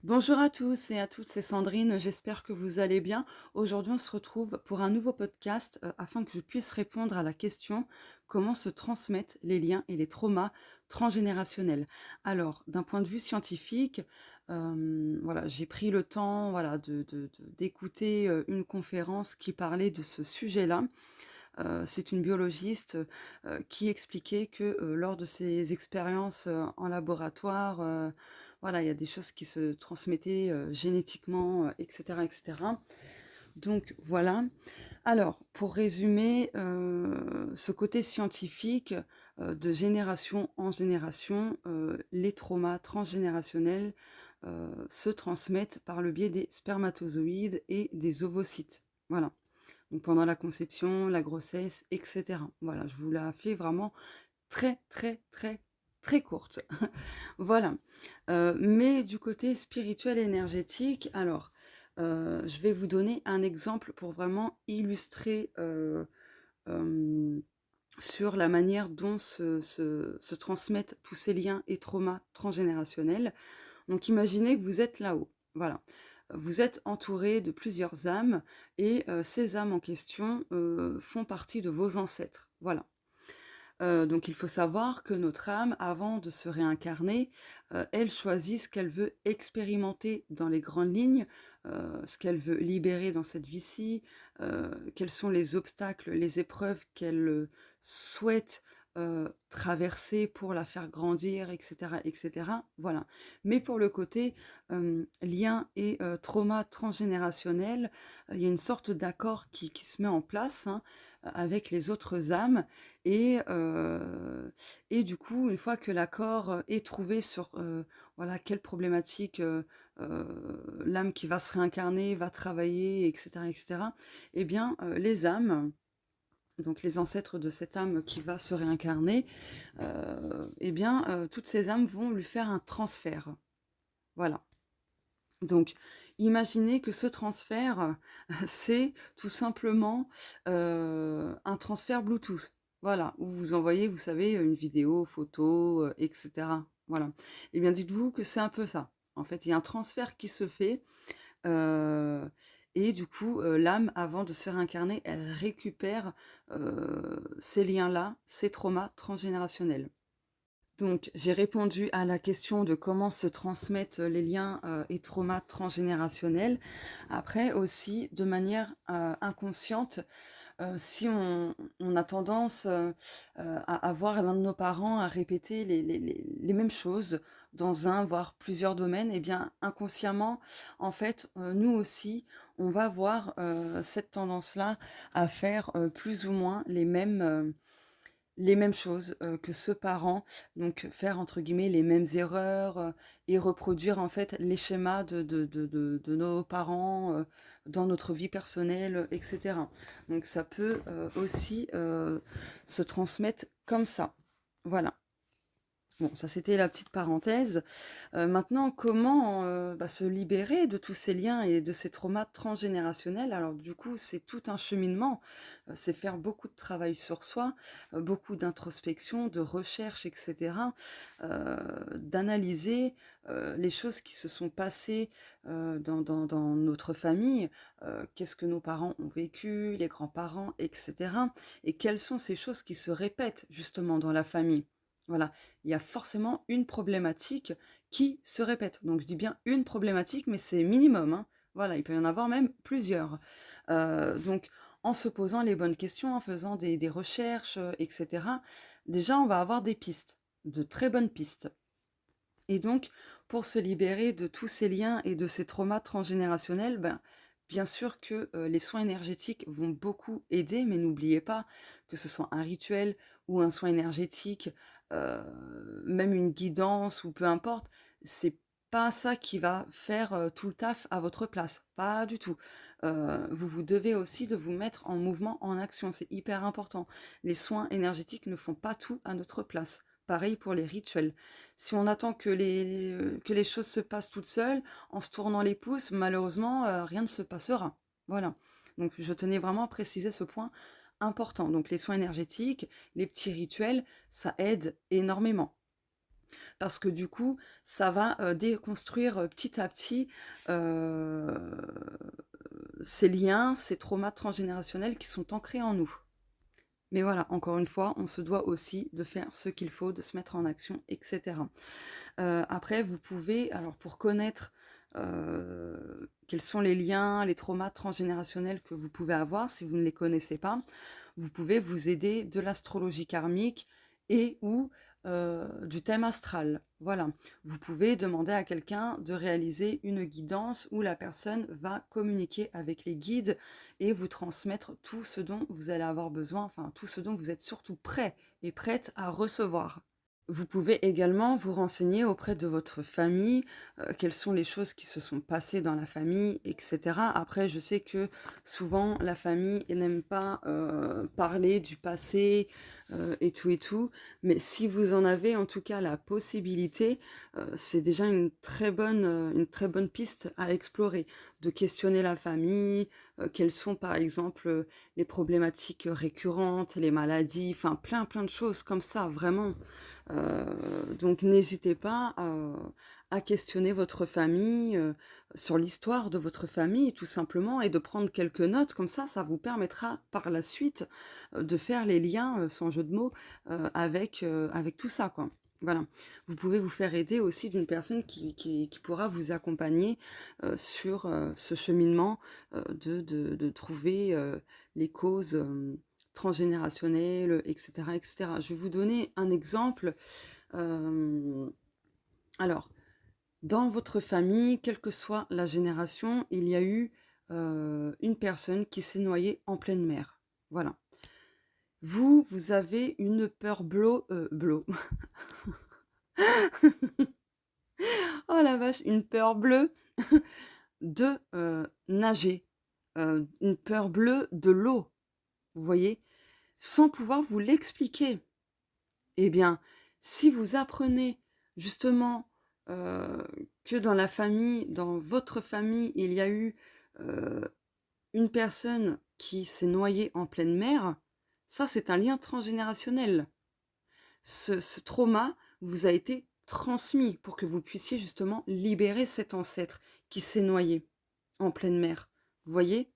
Bonjour à tous et à toutes, c'est Sandrine, j'espère que vous allez bien. Aujourd'hui, on se retrouve pour un nouveau podcast afin que je puisse répondre à la question comment se transmettent les liens et les traumas transgénérationnels. Alors, d'un point de vue scientifique, voilà, j'ai pris le temps voilà, d'écouter une conférence qui parlait de ce sujet-là. C'est une biologiste, qui expliquait que, lors de ses expériences, en laboratoire, voilà, il y a des choses qui se transmettaient, génétiquement, et cetera et cetera. Donc voilà. Alors, pour résumer, ce côté scientifique, de génération en génération, les traumas transgénérationnels, se transmettent par le biais des spermatozoïdes et des ovocytes. Voilà. Donc pendant la conception, la grossesse, et cetera. Voilà, je vous la fais vraiment très, très, très, très courte. Voilà. Mais du côté spirituel et énergétique, alors, je vais vous donner un exemple pour vraiment illustrer, sur la manière dont se transmettent tous ces liens et traumas transgénérationnels. Donc imaginez que vous êtes là-haut, voilà. Vous êtes entouré de plusieurs âmes et ces âmes en question, font partie de vos ancêtres, voilà. Donc il faut savoir que notre âme, avant de se réincarner, elle choisit ce qu'elle veut expérimenter dans les grandes lignes, ce qu'elle veut libérer dans cette vie-ci, quels sont les obstacles, les épreuves qu'elle, souhaite, traverser pour la faire grandir et cetera, voilà. Mais pour le côté, lien et trauma transgénérationnel, il y a une sorte d'accord qui se met en place, hein, avec les autres âmes et du coup, une fois que l'accord, est trouvé sur, voilà, quelle problématique, l'âme qui va se réincarner va travailler et cetera, et bien, les âmes, donc les ancêtres de cette âme qui va se réincarner, et bien, toutes ces âmes vont lui faire un transfert. Voilà. Donc, imaginez que ce transfert, c'est tout simplement, un transfert Bluetooth. Voilà, où vous envoyez, vous savez, une vidéo, photo, et cetera. Voilà. Eh bien, dites-vous que c'est un peu ça. En fait, il y a un transfert qui se fait, heu et du coup, l'âme, avant de se réincarner, elle récupère, ces liens-là, ces traumas transgénérationnels. Donc, j'ai répondu à la question de comment se transmettent les liens et traumas transgénérationnels. Après aussi, de manière inconsciente, si on a tendance à voir l'un de nos parents à répéter les mêmes choses dans un, voire plusieurs domaines, et bien inconsciemment, en fait, nous aussi, on va avoir cette tendance-là à faire plus ou moins les mêmes choses, que ce parent, donc faire entre guillemets «les mêmes erreurs», et reproduire en fait les schémas de nos parents, dans notre vie personnelle, et cetera. Donc ça peut, aussi, se transmettre comme ça. Voilà. Bon, ça c'était la petite parenthèse. Maintenant, comment, se libérer de tous ces liens et de ces traumas transgénérationnels? Alors du coup, c'est tout un cheminement, c'est faire beaucoup de travail sur soi, beaucoup d'introspection, de recherche et cetera, d'analyser, les choses qui se sont passées, dans notre famille, qu'est-ce que nos parents ont vécu, les grands-parents et cetera, et quelles sont ces choses qui se répètent justement dans la famille. Voilà, il y a forcément une problématique qui se répète. Donc je dis bien une problématique, mais c'est minimum, hein. Voilà, il peut y en avoir même plusieurs. Donc en se posant les bonnes questions, en faisant des recherches, et cetera, déjà on va avoir des pistes, de très bonnes pistes. Et donc, pour se libérer de tous ces liens et de ces traumas transgénérationnels, ben, bien sûr que les soins énergétiques vont beaucoup aider, mais n'oubliez pas que ce soit un rituel ou un soin énergétique, même une guidance ou peu importe, c'est pas ça qui va faire tout le taf à votre place, pas du tout. Vous devez aussi de vous mettre en mouvement, en action, c'est hyper important. Les soins énergétiques ne font pas tout à notre place. Pareil pour les rituels. Si on attend que les choses se passent toutes seules, en se tournant les pouces, malheureusement, rien ne se passera. Voilà. Donc je tenais vraiment à préciser ce point important. Donc les soins énergétiques, les petits rituels, ça aide énormément. Parce que du coup, ça va, déconstruire, petit à petit, heu, ces liens, ces traumas transgénérationnels qui sont ancrés en nous. Mais voilà, encore une fois, on se doit aussi de faire ce qu'il faut, de se mettre en action, et cetera. Après, vous pouvez alors pour connaître, quels sont les liens, les traumas transgénérationnels que vous pouvez avoir, si vous ne les connaissez pas, vous pouvez vous aider de l'astrologie karmique et ou, du thème astral. Voilà. Vous pouvez demander à quelqu'un de réaliser une guidance où la personne va communiquer avec les guides et vous transmettre tout ce dont vous allez avoir besoin, enfin tout ce dont vous êtes surtout prêt et prête à recevoir. Vous pouvez également vous renseigner auprès de votre famille, quelles sont les choses qui se sont passées dans la famille, et cetera. Après, je sais que souvent la famille n'aime pas, parler du passé, et tout, mais si vous en avez en tout cas la possibilité, c'est déjà une très bonne piste à explorer. De questionner la famille, quelles sont par exemple, les problématiques récurrentes, les maladies, enfin plein de choses comme ça, vraiment. Donc n'hésitez pas à questionner votre famille, sur l'histoire de votre famille tout simplement et de prendre quelques notes comme ça vous permettra par la suite, de faire les liens, sans jeu de mots, avec tout ça, quoi. Voilà. Vous pouvez vous faire aider aussi d'une personne qui pourra vous accompagner, sur, ce cheminement, de trouver, les causes, transgénérationnelles, et cetera, et cetera. Je vais vous donner un exemple. Hem, alors, dans votre famille, quelle que soit la génération, il y a eu, une personne qui s'est noyée en pleine mer. Voilà. Vous, vous avez une peur oh la vache, une peur bleue de, nager, une peur bleue de l'eau, vous voyez? Sans pouvoir vous l'expliquer. Eh bien, si vous apprenez justement, heu, que dans la famille, dans votre famille, il y a eu, heu, une personne qui s'est noyée en pleine mer, ça c'est un lien transgénérationnel. Ce trauma vous a été transmis pour que vous puissiez justement libérer cet ancêtre qui s'est noyé en pleine mer. Vous voyez?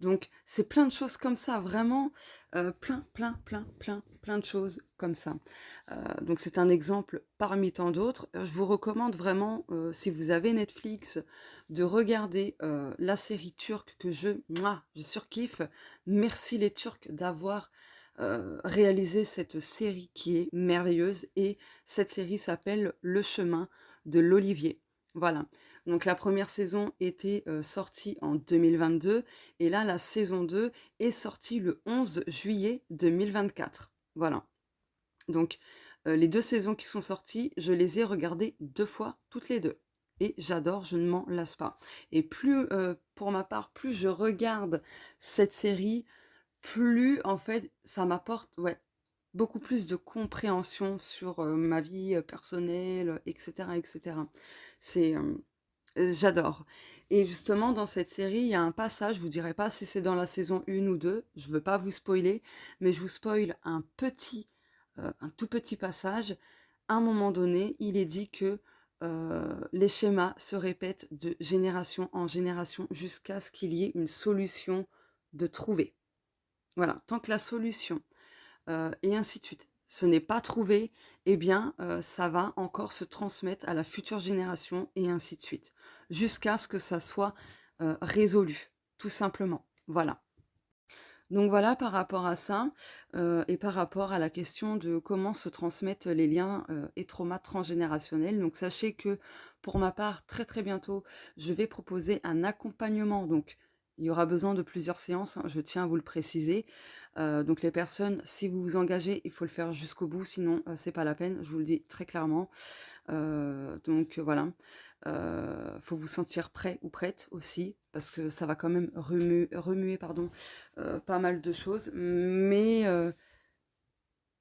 Donc c'est plein de choses comme ça, vraiment, plein de choses comme ça. Donc c'est un exemple parmi tant d'autres. Je vous recommande vraiment, si vous avez Netflix, de regarder, la série turque que je surkiffe. Merci les Turcs d'avoir, réalisé cette série qui est merveilleuse et cette série s'appelle Le chemin de l'olivier. Voilà. Donc la première saison était, sortie en 2022 et là la saison 2 est sortie le 11 juillet 2024. Voilà. Donc, les 2 saisons qui sont sorties, je les ai regardées 2 fois, toutes les 2 et j'adore, je ne m'en lasse pas et plus, pour ma part, plus je regarde cette série, plus en fait ça m'apporte, ouais, beaucoup plus de compréhension sur, ma vie, personnelle, et cetera, et cetera. C'est, j'adore et justement dans cette série, il y a un passage, je vous dirai pas si c'est dans la saison 1 ou 2, je veux pas vous spoiler, mais je vous spoil un tout petit passage. À un moment donné, il est dit que, les schémas se répètent de génération en génération jusqu'à ce qu'il y ait une solution de trouver. Voilà, tant que la solution et ainsi de suite. Ce n'est pas trouvé, eh bien, ça va encore se transmettre à la future génération et ainsi de suite, jusqu'à ce que ça soit, résolu, tout simplement. Voilà. Donc voilà par rapport à ça, et par rapport à la question de comment se transmettent les liens, et traumas transgénérationnels. Donc sachez que pour ma part, très bientôt, je vais proposer un accompagnement. Donc il y aura besoin de plusieurs séances, hein, je tiens à vous le préciser. Donc les personnes, si vous vous engagez, il faut le faire jusqu'au bout, sinon, c'est pas la peine, je vous le dis très clairement. Donc voilà. Faut vous sentir prêt ou prête aussi, parce que ça va quand même remuer pardon, pas mal de choses. Mais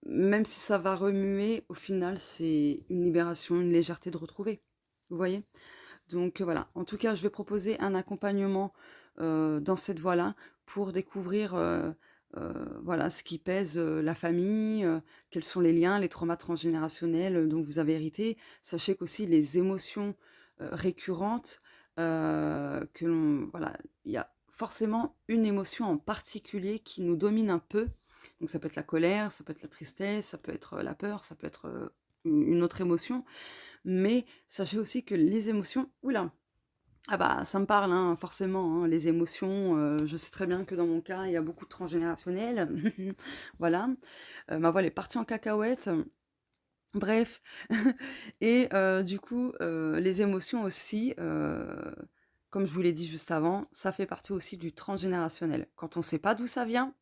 même si ça va remuer, au final, c'est une libération, une légèreté de retrouver. Vous voyez? Donc voilà. En tout cas, je vais proposer un accompagnement, dans cette voie-là pour découvrir, voilà, ce qui pèse, la famille, quels sont les liens, les traumas transgénérationnels, dont vous avez hérité. Sachez qu'aussi les émotions, récurrentes, que l'on voilà, il y a forcément une émotion en particulier qui nous domine un peu. Donc ça peut être la colère, ça peut être la tristesse, ça peut être, la peur, ça peut être, une autre émotion. Mais sachez aussi que les émotions oula. Ah bah, ça me parle, hein, forcément, hein, les émotions, je sais très bien que dans mon cas, il y a beaucoup de transgénérationnel. Voilà, ma voix elle est partie en cacahuète, bref et du coup, les émotions aussi, comme je vous l'ai dit juste avant, ça fait partie aussi du transgénérationnel. Quand on sait pas d'où ça vient,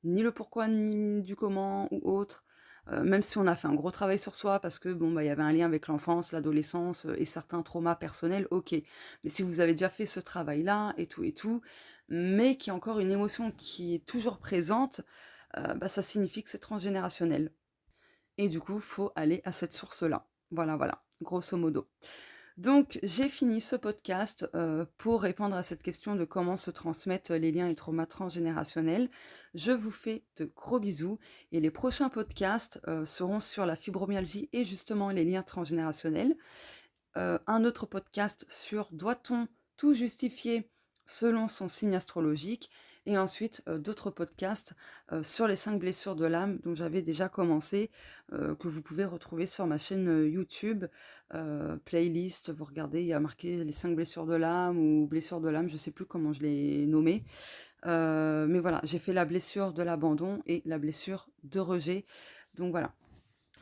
ni le pourquoi, ni du comment ou autre. Même si on a fait un gros travail sur soi parce que bon, bah, il y avait un lien avec l'enfance, l'adolescence, et certains traumas personnels, OK. Mais si vous avez déjà fait ce travail-là et tout, mais qu'il y a encore une émotion qui est toujours présente, bah, ça signifie que c'est transgénérationnel et du coup, faut aller à cette source-là. Voilà, voilà, grosso modo. Donc, j'ai fini ce podcast pour répondre à cette question de comment se transmettent les liens et traumas transgénérationnels. Je vous fais de gros bisous et les prochains podcasts seront sur la fibromyalgie et justement les liens transgénérationnels. Un autre podcast sur doit-on tout justifier selon son signe astrologique et ensuite d'autres podcasts sur les 5 blessures de l'âme dont j'avais déjà commencé, que vous pouvez retrouver sur ma chaîne YouTube, playlist, vous regardez, il y a marqué les 5 blessures de l'âme ou blessures de l'âme, je ne sais plus comment je l'ai nommé. Mais voilà, j'ai fait la blessure de l'abandon et la blessure de rejet. Donc voilà.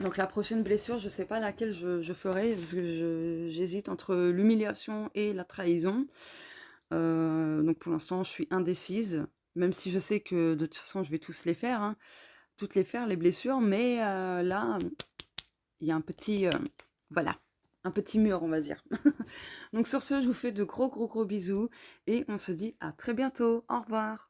Donc la prochaine blessure, je ne sais pas laquelle je ferai, parce que j'hésite entre l'humiliation et la trahison. Donc pour l'instant, je suis indécise, même si je sais que de toute façon, je vais tous les faire, hein, toutes les faire, les blessures, mais là, il y a un petit, voilà, un petit mur, on va dire. Donc sur ce, je vous fais de gros bisous, et on se dit à très bientôt. Au revoir.